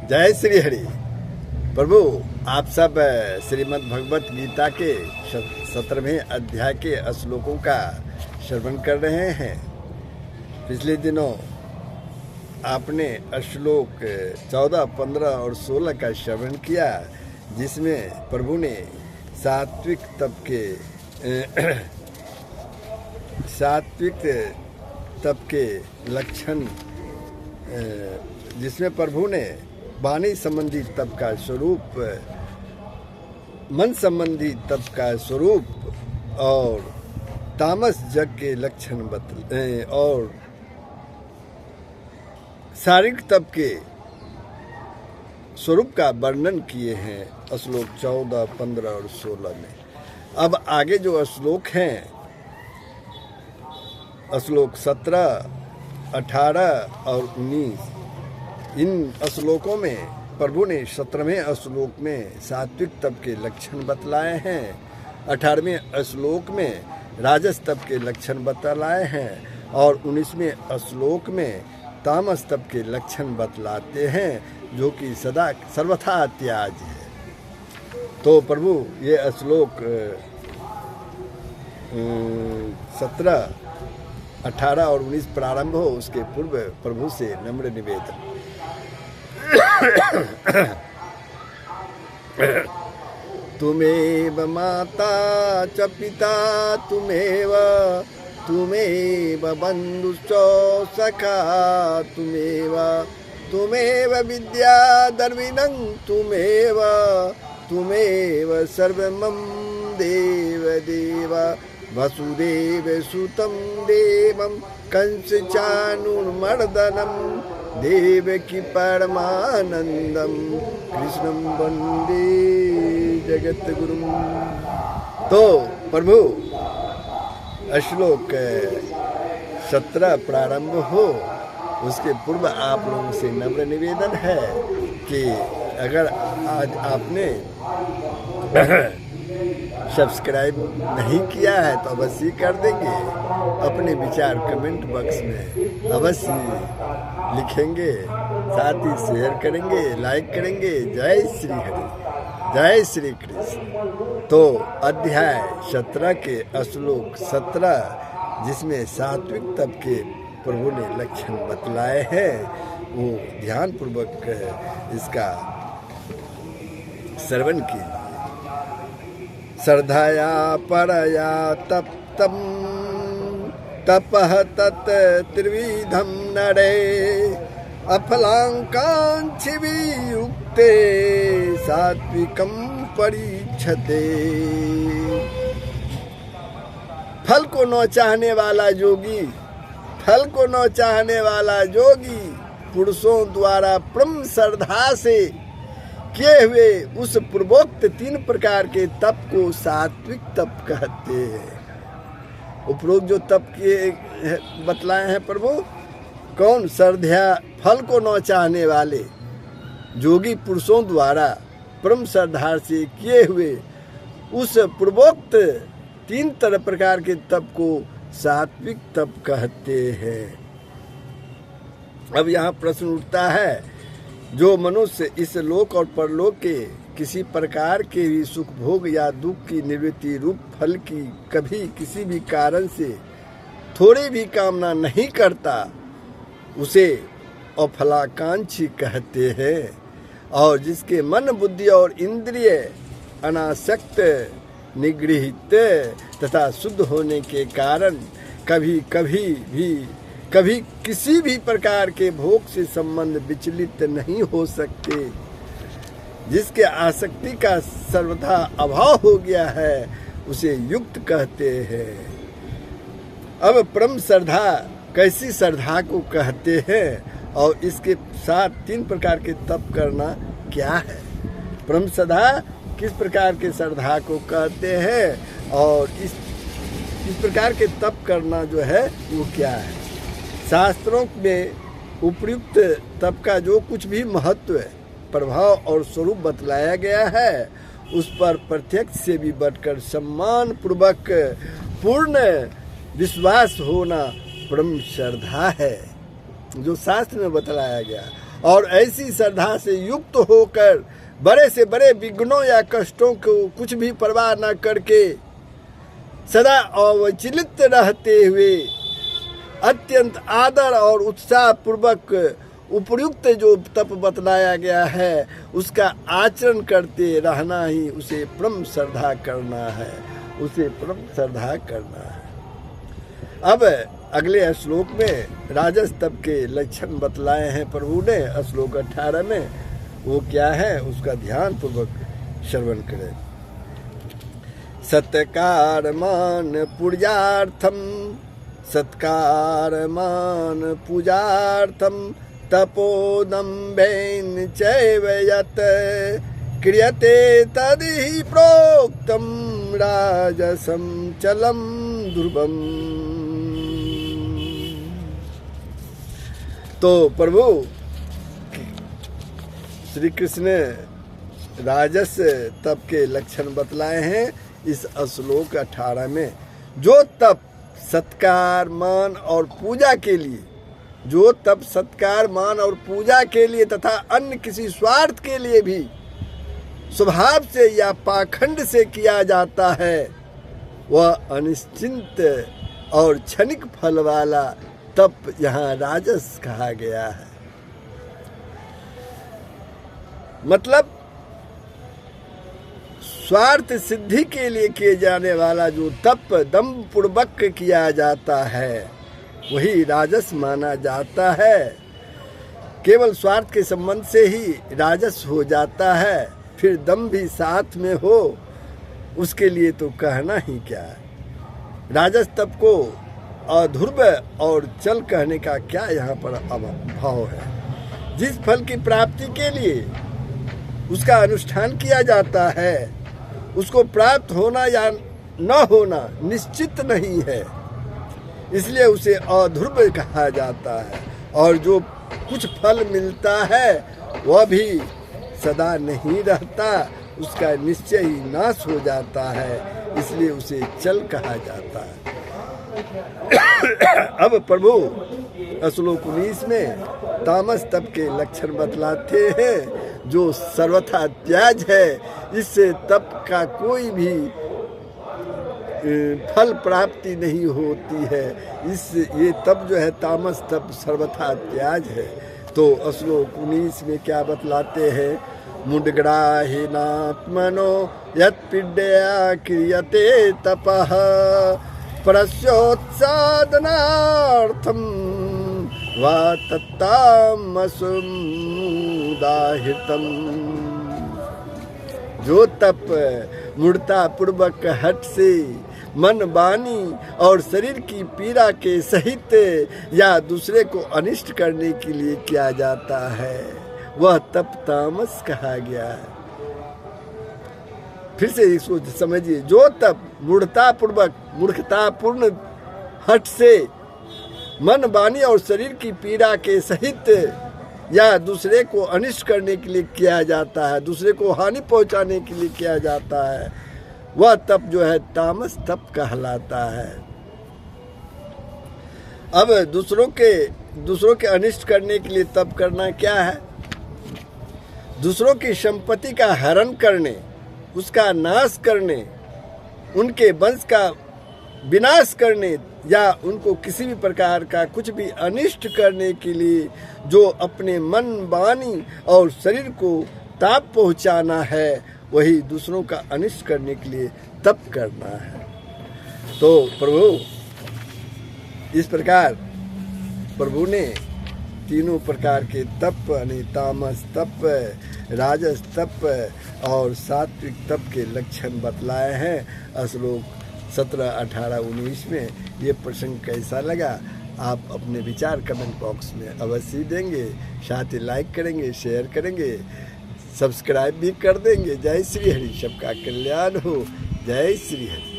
जय श्री हरि। प्रभु आप सब श्रीमद् भगवत गीता के 17वें अध्याय के श्लोकों का श्रवण कर रहे हैं। पिछले दिनों आपने श्लोक 14, 15 और 16 का श्रवण किया, जिसमें प्रभु ने सात्विक तप के लक्षण, जिसमें प्रभु ने वाणी संबंधी तप का स्वरूप, मन संबंधी तप का स्वरूप और तामस जग के लक्षण बतलाए और शारीरिक तप के स्वरूप का वर्णन किए हैं श्लोक 14, 15 और 16 में। अब आगे जो श्लोक हैं, श्लोक 17, 18 और 19, इन श्लोकों में प्रभु ने 17वें श्लोक में सात्विक तप के लक्षण बतलाए हैं, 18वें श्लोक में राजस तप के लक्षण बतलाए हैं और 19वें श्लोक में तामस तप के लक्षण बतलाते हैं, जो कि सदा सर्वथा त्याज है। तो प्रभु ये श्लोक 17, 18 और 19 प्रारंभ हो, उसके पूर्व प्रभु से नम्र निवेदन। तुमेव माता च पिता तुमेव बन्धुश्च सखा तुमेव विद्या द्रविणं तुमेव सर्वमं देव वसुदेव सुतं देवं कंस चाणूरमर्दनं देवकी परमानंदम कृष्णं वंदे जगद्गुरुं। तो प्रभु श्लोक 17 प्रारंभ हो, उसके पूर्व आप लोगों से नम्र निवेदन है कि अगर आज आपने सब्सक्राइब नहीं किया है तो अवश्य कर देंगे। अपने विचार कमेंट बॉक्स में अवश्य लिखेंगे, साथ ही शेयर करेंगे, लाइक करेंगे। जय श्री हरि, जय श्री कृष्ण। तो अध्याय 17 के श्लोक 17, जिसमें सात्विक तप के प्रभु ने लक्षण बतलाए हैं, वो ध्यान पूर्वक इसका श्रवण कीजिए। श्रद्धया परया तप्तं तपः तत् त्रिविधं नरे अफलाकांक्षी वियुक्ते सात्विकं परीक्षते। फल को न चाहने वाला योगी, पुरुषों द्वारा परम श्रद्धा से किए हुए उस पूर्वोक्त 3 प्रकार के तप को सात्विक तप कहते हैं। उपरोक्त जो तप किए बतलाए हैं प्रभु, कौन? श्रद्धा, फल को न चाहने वाले योगी पुरुषों द्वारा परम श्रद्धा से किए हुए उस पूर्वोक्त 3 प्रकार के तप को सात्विक तप कहते हैं। अब यहाँ प्रश्न उठता है, जो मनुष्य इस लोक और परलोक के किसी प्रकार के भी सुख भोग या दुख की निवृत्ति रूप फल की कभी किसी भी कारण से थोड़ी भी कामना नहीं करता, उसे अफलाकांक्षी कहते हैं। और जिसके मन, बुद्धि और इंद्रिय अनासक्त, निगृहित तथा शुद्ध होने के कारण कभी किसी भी प्रकार के भोग से संबंध विचलित नहीं हो सकते, जिसके आसक्ति का सर्वथा अभाव हो गया है, उसे युक्त कहते हैं। अब परम श्रद्धा कैसी श्रद्धा को कहते हैं और इसके साथ 3 प्रकार के तप करना क्या है? परम श्रद्धा किस प्रकार के श्रद्धा को कहते हैं और इस प्रकार के तप करना जो है वो क्या है? शास्त्रों में उपयुक्त तप का जो कुछ भी महत्व, प्रभाव और स्वरूप बतलाया गया है, उस पर प्रत्यक्ष से भी बढ़कर सम्मान पूर्वक पूर्ण विश्वास होना परम श्रद्धा है, जो शास्त्र में बतलाया गया। और ऐसी श्रद्धा से युक्त होकर बड़े से बड़े विघ्नों या कष्टों को कुछ भी परवाह न करके सदा अविचलित रहते हुए अत्यंत आदर और उत्साह पूर्वक उपयुक्त जो तप बतलाया गया है उसका आचरण करते रहना ही उसे परम श्रद्धा करना है, उसे परम श्रद्धा करना है। अब अगले श्लोक में राजस तप के लक्षण बतलाए हैं प्रभु ने श्लोक 18 में। वो क्या है उसका ध्यान पूर्वक श्रवण करें। सत्कार मान पूजार्थम, सत्कार मान पूजार्थम तपोदम्भेन चैव यत् क्रियते तदिहि प्रोक्तम राजसं चलम ध्रुवम। तो प्रभु श्री कृष्ण ने राजस तप के लक्षण बतलाए हैं इस श्लोक 18 में। जो तप सत्कार मान और पूजा के लिए, जो तप सत्कार मान और पूजा के लिए तथा अन्य किसी स्वार्थ के लिए भी स्वभाव से या पाखंड से किया जाता है वह अनिश्चित और क्षणिक फल वाला तप यहाँ राजस कहा गया है। मतलब स्वार्थ सिद्धि के लिए किए जाने वाला जो तप दम्भ पूर्वक किया जाता है वही राजस माना जाता है। केवल स्वार्थ के संबंध से ही राजस हो जाता है, फिर दम भी साथ में हो उसके लिए तो कहना ही क्या है। राजस तप को अध्रुव और चल कहने का क्या यहाँ पर अभाव है। जिस फल की प्राप्ति के लिए उसका अनुष्ठान किया जाता है उसको प्राप्त होना या न होना निश्चित नहीं है, इसलिए उसे अध्रुव कहा जाता है। और जो कुछ फल मिलता है वह भी सदा नहीं रहता, उसका निश्चय ही नाश हो जाता है, इसलिए उसे चल कहा जाता है। अब प्रभु श्लोक 19 में तामस तप के लक्षण बतलाते हैं जो सर्वथा त्याज है, इससे तप का कोई भी फल प्राप्ति नहीं होती है। ये तप जो है तामस तप सर्वथा त्याज है। तो श्लोक 19 में क्या बतलाते हैं। मुद्ग्राहिनात्मनो यत्पीड्या क्रियते तपः परस्योत्सादनार्थं वा तत्तामसमुदाहृतम्। जो तप मूढ़ता पूर्वक हठ से मन वाणी और शरीर की पीड़ा के सहित या दूसरे को अनिष्ट करने के लिए किया जाता है वह तप तामस कहा गया है। फिर से इसको समझिए। जो तप मूर्खतापूर्ण हठ से मन वाणी और शरीर की पीड़ा के सहित या दूसरे को अनिष्ट करने के लिए किया जाता है, दूसरे को हानि पहुंचाने के लिए किया जाता है, वह तप जो है तामस तप कहलाता है। अब दूसरों के अनिष्ट करने के लिए तप करना क्या है। दूसरों की संपत्ति का हरण करने, उसका नाश करने, उनके वंश का विनाश करने या उनको किसी भी प्रकार का कुछ भी अनिष्ट करने के लिए जो अपने मन वाणी और शरीर को ताप पहुंचाना है वही दूसरों का अनिष्ट करने के लिए तप करना है। तो प्रभु इस प्रकार प्रभु ने तीनों प्रकार के तप यानी तामस तप, राजस तप और सात्विक तप के लक्षण बतलाए हैं श्लोक 17, 18, 19 में। ये प्रसंग कैसा लगा आप अपने विचार कमेंट बॉक्स में अवश्य देंगे, साथ ही लाइक करेंगे, शेयर करेंगे, सब्सक्राइब भी कर देंगे। जय श्री हरि, सबका कल्याण हो। जय श्री हरि।